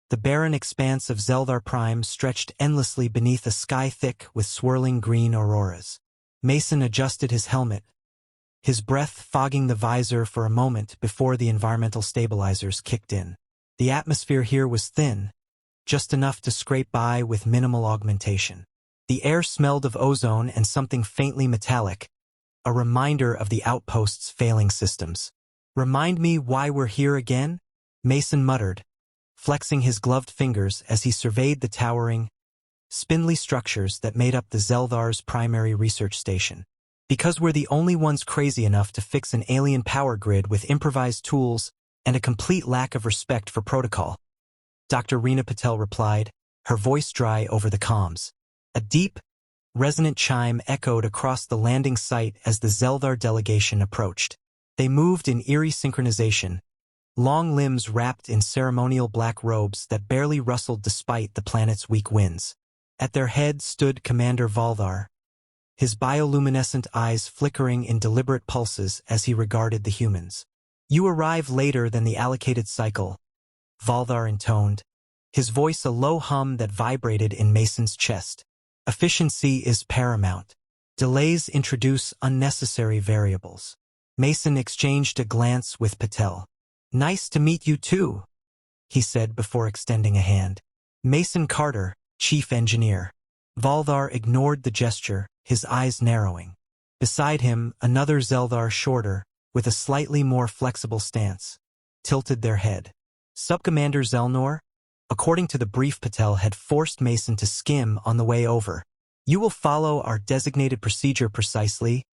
The barren expanse of Zeldar Prime stretched endlessly beneath a sky thick with swirling green auroras. Mason adjusted his helmet, his breath fogging the visor for a moment before the environmental stabilizers kicked in. The atmosphere here was thin, just enough to scrape by with minimal augmentation. The air smelled of ozone and something faintly metallic, a reminder of the outpost's failing systems. "Remind me why we're here again?" Mason muttered, flexing his gloved fingers as he surveyed the towering, spindly structures that made up the Zeldar's primary research station. "Because we're the only ones crazy enough to fix an alien power grid with improvised tools and a complete lack of respect for protocol," Dr. Reena Patel replied, her voice dry over the comms. A deep, resonant chime echoed across the landing site as the Zeldar delegation approached. They moved in eerie synchronization, long limbs wrapped in ceremonial black robes that barely rustled despite the planet's weak winds. At their head stood Commander Valdar, his bioluminescent eyes flickering in deliberate pulses as he regarded the humans. "You arrive later than the allocated cycle," Valdar intoned, his voice a low hum that vibrated in Mason's chest. "Efficiency is paramount. Delays introduce unnecessary variables." Mason exchanged a glance with Patel. "Nice to meet you too," he said before extending a hand. "Mason Carter, Chief Engineer." Valdar ignored the gesture, his eyes narrowing. Beside him, another Zeldar shorter, with a slightly more flexible stance, tilted their head. "Subcommander Zelnor?" According to the brief Patel had forced Mason to skim on the way over. "You will follow our designated procedure precisely,"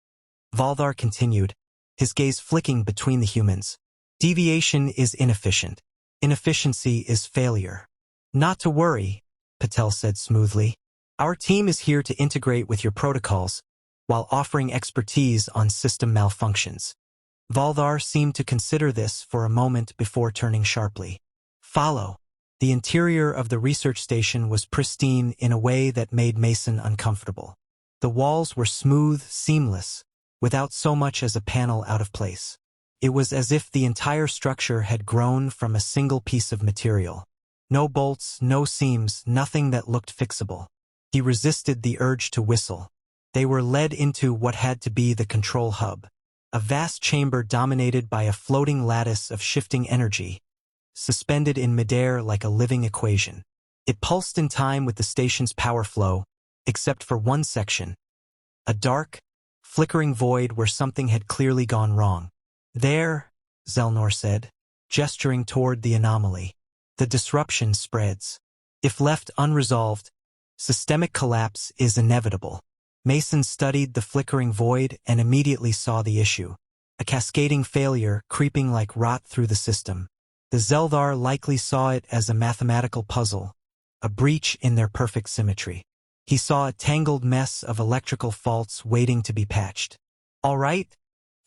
Valdar continued, his gaze flicking between the humans. "Deviation is inefficient. Inefficiency is failure." "Not to worry," Patel said smoothly. "Our team is here to integrate with your protocols, while offering expertise on system malfunctions." Valdar seemed to consider this for a moment before turning sharply. "Follow." The interior of the research station was pristine in a way that made Mason uncomfortable. The walls were smooth, seamless, without so much as a panel out of place. It was as if the entire structure had grown from a single piece of material. No bolts, no seams, nothing that looked fixable. He resisted the urge to whistle. They were led into what had to be the control hub, a vast chamber dominated by a floating lattice of shifting energy, suspended in midair like a living equation. It pulsed in time with the station's power flow, except for one section, a dark, flickering void where something had clearly gone wrong. "There," Zelnor said, gesturing toward the anomaly. "The disruption spreads. If left unresolved, systemic collapse is inevitable." Mason studied the flickering void and immediately saw the issue. A cascading failure creeping like rot through the system. The Zeldar likely saw it as a mathematical puzzle, a breach in their perfect symmetry. He saw a tangled mess of electrical faults waiting to be patched. "All right,"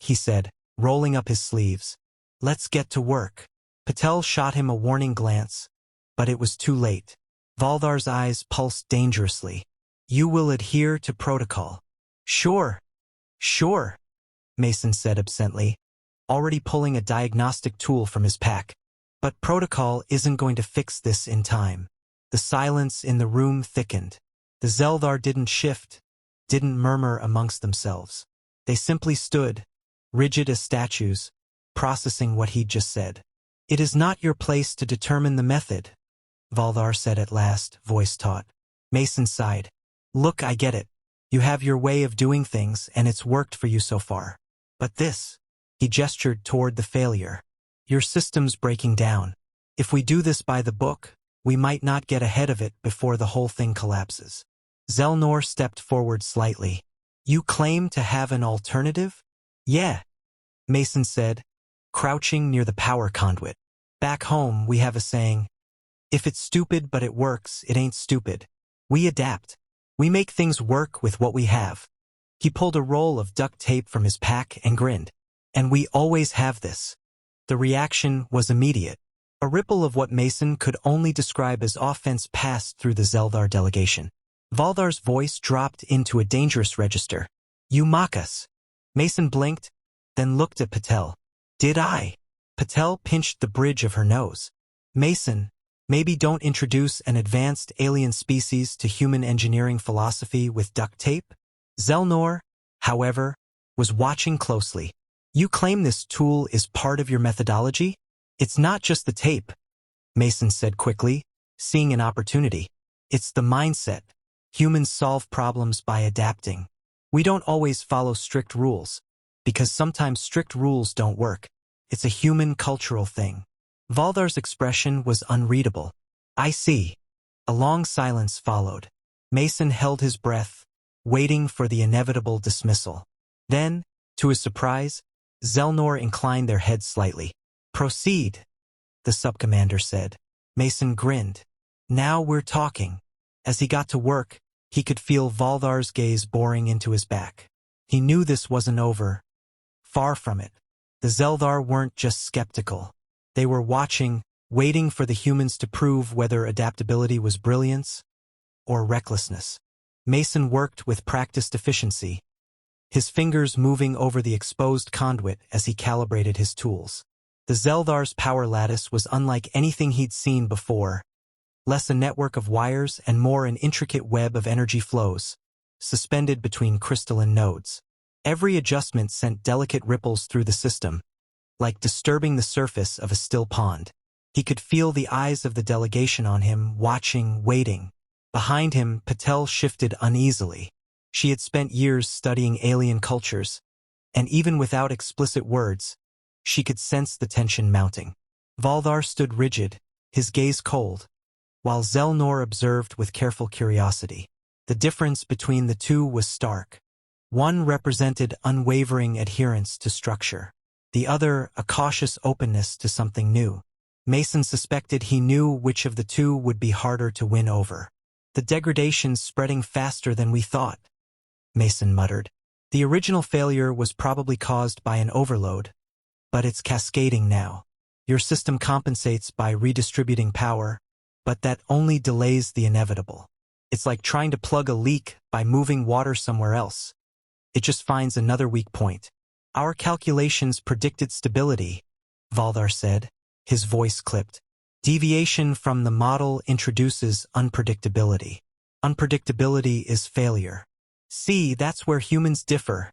he said, rolling up his sleeves. "Let's get to work." Patel shot him a warning glance, but it was too late. Valdar's eyes pulsed dangerously. "You will adhere to protocol." Sure, Mason said absently, already pulling a diagnostic tool from his pack. "But protocol isn't going to fix this in time." The silence in the room thickened. The Zeldar didn't shift, didn't murmur amongst themselves. They simply stood, rigid as statues, processing what he'd just said. "It is not your place to determine the method," Valdar said at last, voice taut. Mason sighed. "Look, I get it. You have your way of doing things and it's worked for you so far. But this," he gestured toward the failure. "Your system's breaking down. If we do this by the book, we might not get ahead of it before the whole thing collapses." Zelnor stepped forward slightly. "You claim to have an alternative?" "Yeah," Mason said, crouching near the power conduit. "Back home, we have a saying, if it's stupid but it works, it ain't stupid. We adapt. We make things work with what we have." He pulled a roll of duct tape from his pack and grinned. "And we always have this." The reaction was immediate. A ripple of what Mason could only describe as offense passed through the Zeldar delegation. Valdar's voice dropped into a dangerous register. "You mock us." Mason blinked, then looked at Patel. "Did I?" Patel pinched the bridge of her nose. "Mason, Maybe don't introduce an advanced alien species to human engineering philosophy with duct tape? Zelnor, however, was watching closely. You claim this tool is part of your methodology? It's not just the tape, Mason said quickly, seeing an opportunity. It's the mindset. Humans solve problems by adapting. We don't always follow strict rules, because sometimes strict rules don't work. It's a human cultural thing. Valdar's expression was unreadable. I see. A long silence followed. Mason held his breath, waiting for the inevitable dismissal. Then, to his surprise, Zelnor inclined their heads slightly. Proceed, the subcommander said. Mason grinned. Now we're talking. As he got to work, he could feel Valdar's gaze boring into his back. He knew this wasn't over. Far from it. The Zeldar weren't just skeptical. They were watching, waiting for the humans to prove whether adaptability was brilliance or recklessness. Mason worked with practiced efficiency, his fingers moving over the exposed conduit as he calibrated his tools. The Zeldar's power lattice was unlike anything he'd seen before, less a network of wires and more an intricate web of energy flows, suspended between crystalline nodes. Every adjustment sent delicate ripples through the system, like disturbing the surface of a still pond. He could feel the eyes of the delegation on him, watching, waiting. Behind him, Patel shifted uneasily. She had spent years studying alien cultures, and even without explicit words, she could sense the tension mounting. Valdar stood rigid, his gaze cold, while Zelnor observed with careful curiosity. The difference between the two was stark. One represented unwavering adherence to structure. The other, a cautious openness to something new. Mason suspected he knew which of the two would be harder to win over. The degradation's spreading faster than we thought, Mason muttered. The original failure was probably caused by an overload, but it's cascading now. Your system compensates by redistributing power, but that only delays the inevitable. It's like trying to plug a leak by moving water somewhere else. It just finds another weak point. Our calculations predicted stability, Valdar said, his voice clipped. Deviation from the model introduces unpredictability. Unpredictability is failure. See, that's where humans differ,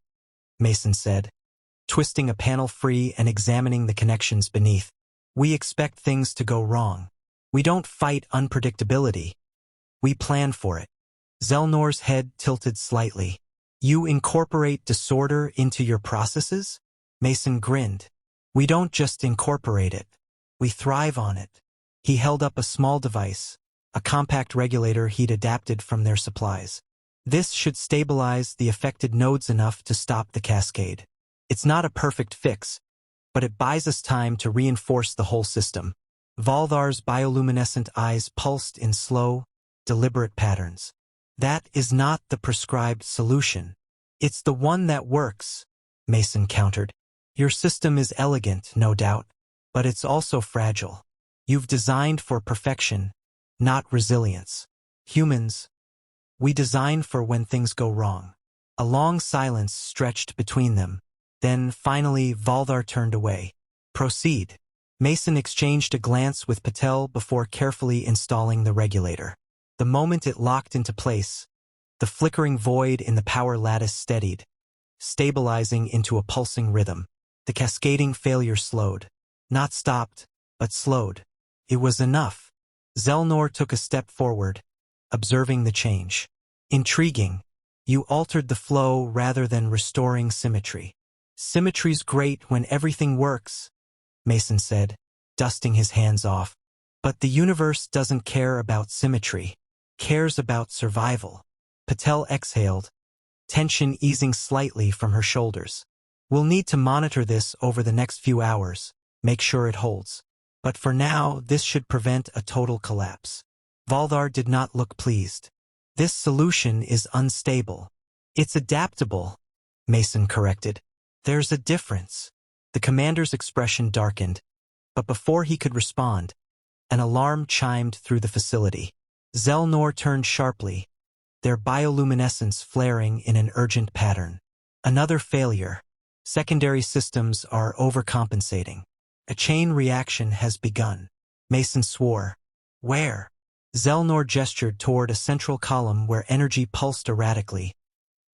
Mason said, twisting a panel free and examining the connections beneath. We expect things to go wrong. We don't fight unpredictability. We plan for it. Zelnor's head tilted slightly. You incorporate disorder into your processes? Mason grinned. We don't just incorporate it. We thrive on it. He held up a small device, a compact regulator he'd adapted from their supplies. This should stabilize the affected nodes enough to stop the cascade. It's not a perfect fix, but it buys us time to reinforce the whole system. Valdar's bioluminescent eyes pulsed in slow, deliberate patterns. That is not the prescribed solution. It's the one that works, Mason countered. Your system is elegant, no doubt, but it's also fragile. You've designed for perfection, not resilience. Humans, we design for when things go wrong. A long silence stretched between them. Then, finally, Valdar turned away. Proceed. Mason exchanged a glance with Patel before carefully installing the regulator. The moment it locked into place, the flickering void in the power lattice steadied, stabilizing into a pulsing rhythm. The cascading failure slowed. Not stopped, but slowed. It was enough. Zelnor took a step forward, observing the change. Intriguing. You altered the flow rather than restoring symmetry. Symmetry's great when everything works, Mason said, dusting his hands off. But the universe doesn't care about symmetry. Cares about survival. Patel exhaled, tension easing slightly from her shoulders. We'll need to monitor this over the next few hours, make sure it holds. But for now, this should prevent a total collapse. Valdar did not look pleased. This solution is unstable. It's adaptable, Mason corrected. There's a difference. The commander's expression darkened, but before he could respond, an alarm chimed through the facility. Zelnor turned sharply, their bioluminescence flaring in an urgent pattern. Another failure. Secondary systems are overcompensating. A chain reaction has begun. Mason swore. Where? Zelnor gestured toward a central column where energy pulsed erratically,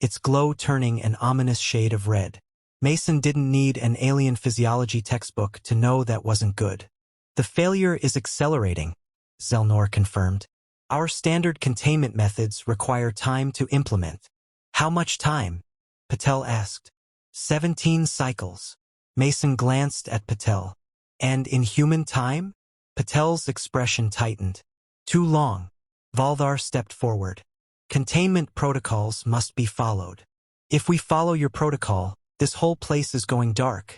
its glow turning an ominous shade of red. Mason didn't need an alien physiology textbook to know that wasn't good. The failure is accelerating, Zelnor confirmed. Our standard containment methods require time to implement. How much time? Patel asked. 17 cycles. Mason glanced at Patel. And in human time? Patel's expression tightened. Too long. Valdar stepped forward. Containment protocols must be followed. If we follow your protocol, this whole place is going dark,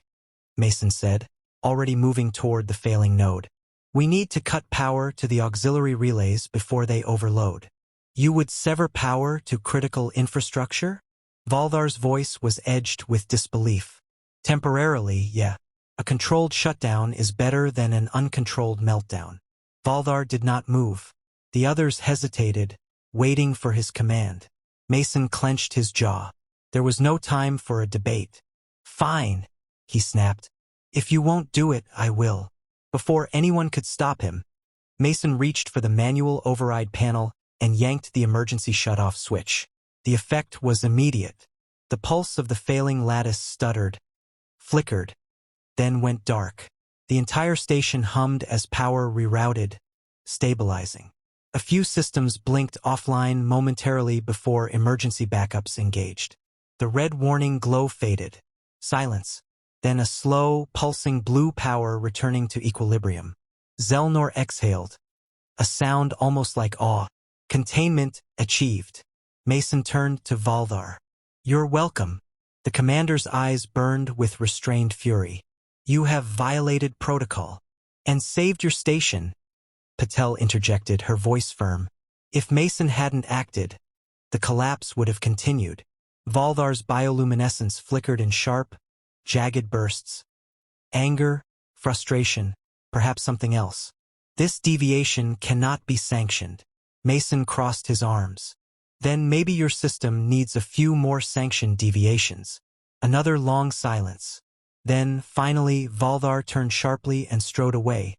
Mason said, already moving toward the failing node. We need to cut power to the auxiliary relays before they overload. You would sever power to critical infrastructure? Valdar's voice was edged with disbelief. Temporarily, yeah. A controlled shutdown is better than an uncontrolled meltdown. Valdar did not move. The others hesitated, waiting for his command. Mason clenched his jaw. There was no time for a debate. Fine, he snapped. If you won't do it, I will. Before anyone could stop him, Mason reached for the manual override panel and yanked the emergency shutoff switch. The effect was immediate. The pulse of the failing lattice stuttered, flickered, then went dark. The entire station hummed as power rerouted, stabilizing. A few systems blinked offline momentarily before emergency backups engaged. The red warning glow faded. Silence. Then a slow, pulsing blue power returning to equilibrium. Zelnor exhaled. A sound almost like awe. Containment achieved. Mason turned to Valdar. You're welcome. The commander's eyes burned with restrained fury. You have violated protocol. And saved your station, Patel interjected, her voice firm. If Mason hadn't acted, the collapse would have continued. Valdar's bioluminescence flickered in sharp, jagged bursts. Anger, frustration, perhaps something else. This deviation cannot be sanctioned. Mason crossed his arms. Then maybe your system needs a few more sanctioned deviations. Another long silence. Then, finally, Valdar turned sharply and strode away,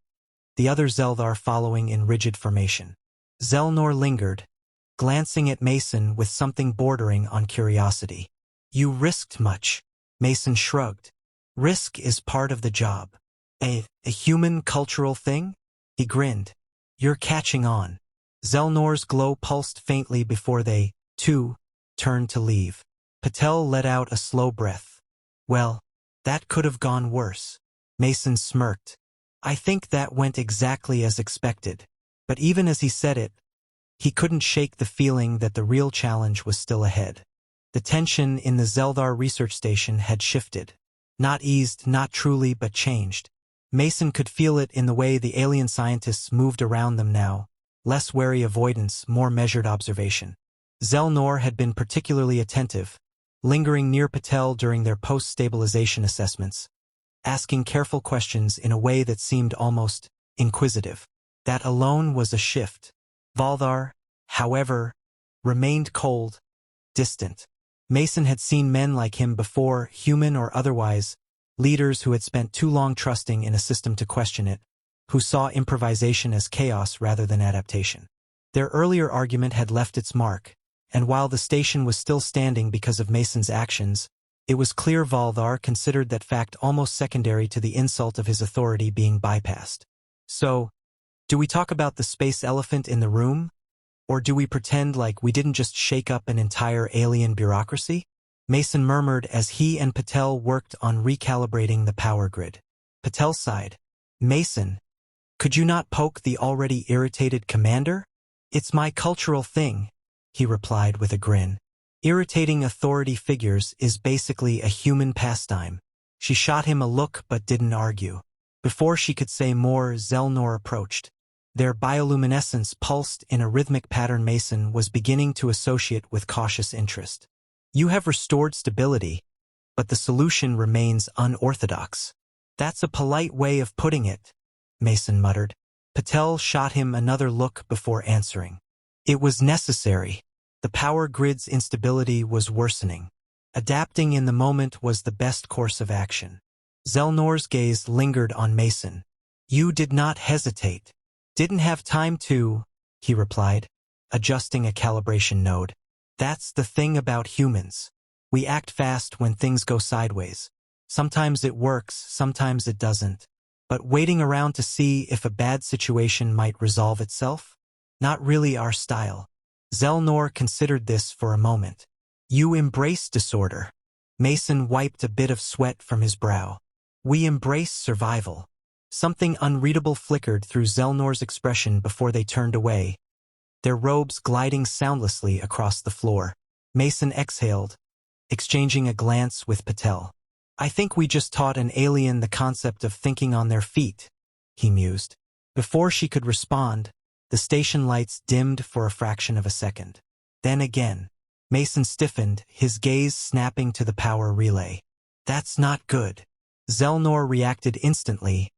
the other Zeldar following in rigid formation. Zelnor lingered, glancing at Mason with something bordering on curiosity. You risked much. Mason shrugged. Risk is part of the job. A human cultural thing? He grinned. You're catching on. Zelnor's glow pulsed faintly before they, too, turned to leave. Patel let out a slow breath. Well, that could have gone worse. Mason smirked. I think that went exactly as expected. But even as he said it, he couldn't shake the feeling that the real challenge was still ahead. The tension in the Zeldar research station had shifted. Not eased, not truly, but changed. Mason could feel it in the way the alien scientists moved around them now. Less wary avoidance, more measured observation. Zelnor had been particularly attentive, lingering near Patel during their post-stabilization assessments, asking careful questions in a way that seemed almost inquisitive. That alone was a shift. Valdar, however, remained cold, distant. Mason had seen men like him before, human or otherwise, leaders who had spent too long trusting in a system to question it, who saw improvisation as chaos rather than adaptation. Their earlier argument had left its mark, and while the station was still standing because of Mason's actions, it was clear Valdar considered that fact almost secondary to the insult of his authority being bypassed. So, do we talk about the space elephant in the room? Or do we pretend like we didn't just shake up an entire alien bureaucracy? Mason murmured as he and Patel worked on recalibrating the power grid. Patel sighed. Mason, could you not poke the already irritated commander? It's my cultural thing, he replied with a grin. Irritating authority figures is basically a human pastime. She shot him a look but didn't argue. Before she could say more, Zelnor approached. Their bioluminescence pulsed in a rhythmic pattern Mason was beginning to associate with cautious interest. You have restored stability, but the solution remains unorthodox. That's a polite way of putting it, Mason muttered. Patel shot him another look before answering. It was necessary. The power grid's instability was worsening. Adapting in the moment was the best course of action. Zelnor's gaze lingered on Mason. You did not hesitate. Didn't have time to, he replied, adjusting a calibration node. That's the thing about humans. We act fast when things go sideways. Sometimes it works, sometimes it doesn't. But waiting around to see if a bad situation might resolve itself? Not really our style. Zelnor considered this for a moment. You embrace disorder. Mason wiped a bit of sweat from his brow. We embrace survival. Something unreadable flickered through Zelnor's expression before they turned away, their robes gliding soundlessly across the floor. Mason exhaled, exchanging a glance with Patel. I think we just taught an alien the concept of thinking on their feet, he mused. Before she could respond, the station lights dimmed for a fraction of a second. Then again, Mason stiffened, his gaze snapping to the power relay. That's not good. Zelnor reacted instantly,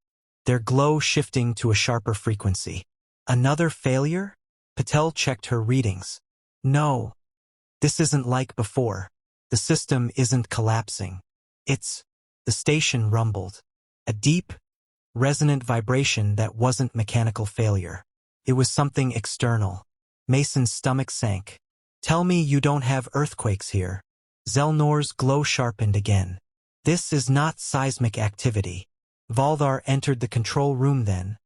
their glow shifting to a sharper frequency. Another failure? Patel checked her readings. No. This isn't like before. The system isn't collapsing. The station rumbled. A deep, resonant vibration that wasn't mechanical failure. It was something external. Mason's stomach sank. Tell me you don't have earthquakes here. Zelnor's glow sharpened again. This is not seismic activity. Valdar entered the control room then,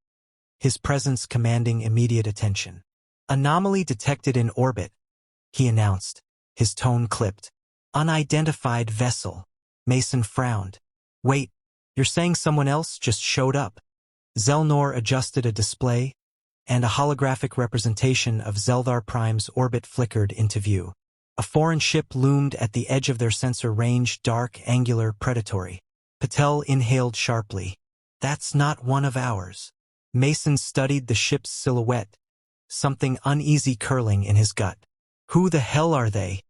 his presence commanding immediate attention. Anomaly detected in orbit, he announced, his tone clipped. Unidentified vessel. Mason frowned. Wait, you're saying someone else just showed up? Zelnor adjusted a display, and a holographic representation of Zeldar Prime's orbit flickered into view. A foreign ship loomed at the edge of their sensor range, dark, angular, predatory. Patel inhaled sharply. That's not one of ours. Mason studied the ship's silhouette, something uneasy curling in his gut. Who the hell are they?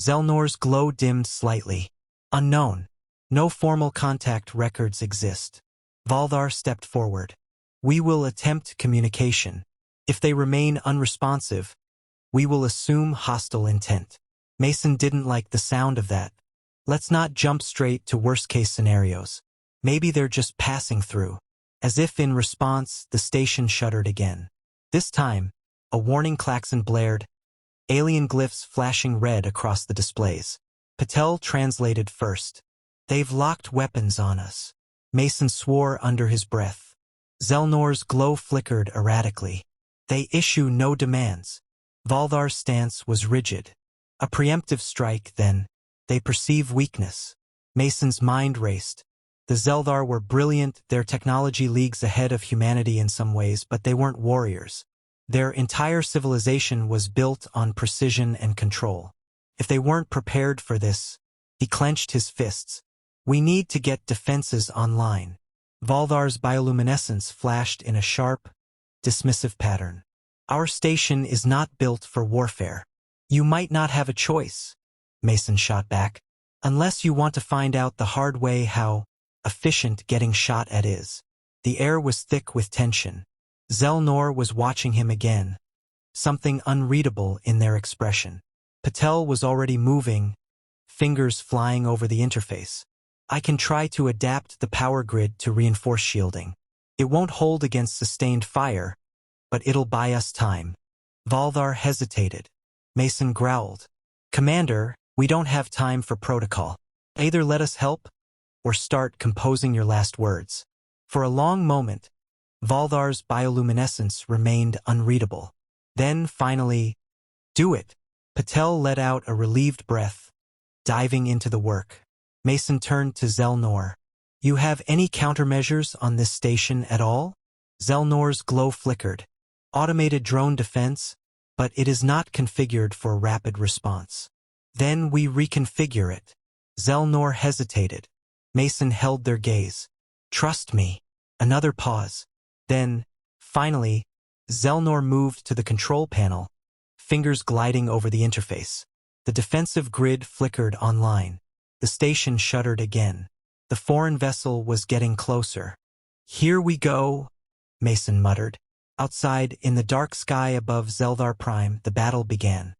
Zelnor's glow dimmed slightly. Unknown. No formal contact records exist. Valdar stepped forward. We will attempt communication. If they remain unresponsive, we will assume hostile intent. Mason didn't like the sound of that. Let's not jump straight to worst-case scenarios. Maybe they're just passing through. As if in response, the station shuddered again. This time, a warning klaxon blared, alien glyphs flashing red across the displays. Patel translated first. They've locked weapons on us. Mason swore under his breath. Zelnor's glow flickered erratically. They issue no demands. Valdar's stance was rigid. A preemptive strike, then. They perceive weakness. Mason's mind raced. The Zeldar were brilliant, their technology leagues ahead of humanity in some ways, but they weren't warriors. Their entire civilization was built on precision and control. If they weren't prepared for this, he clenched his fists. We need to get defenses online. Valdar's bioluminescence flashed in a sharp, dismissive pattern. Our station is not built for warfare. You might not have a choice, Mason shot back, unless you want to find out the hard way how efficient getting shot at is. The air was thick with tension. Zelnor was watching him again, something unreadable in their expression. Patel was already moving, fingers flying over the interface. I can try to adapt the power grid to reinforce shielding. It won't hold against sustained fire, but it'll buy us time. Valdar hesitated. Mason growled. Commander, we don't have time for protocol. Either let us help, or start composing your last words. For a long moment, Valdar's bioluminescence remained unreadable. Then, finally, do it. Patel let out a relieved breath, diving into the work. Mason turned to Zelnor. You have any countermeasures on this station at all? Zelnor's glow flickered. Automated drone defense, but it is not configured for rapid response. Then we reconfigure it. Zelnor hesitated. Mason held their gaze. Trust me. Another pause. Then, finally, Zelnor moved to the control panel, fingers gliding over the interface. The defensive grid flickered online. The station shuddered again. The foreign vessel was getting closer. Here we go, Mason muttered. Outside, in the dark sky above Zeldar Prime, the battle began.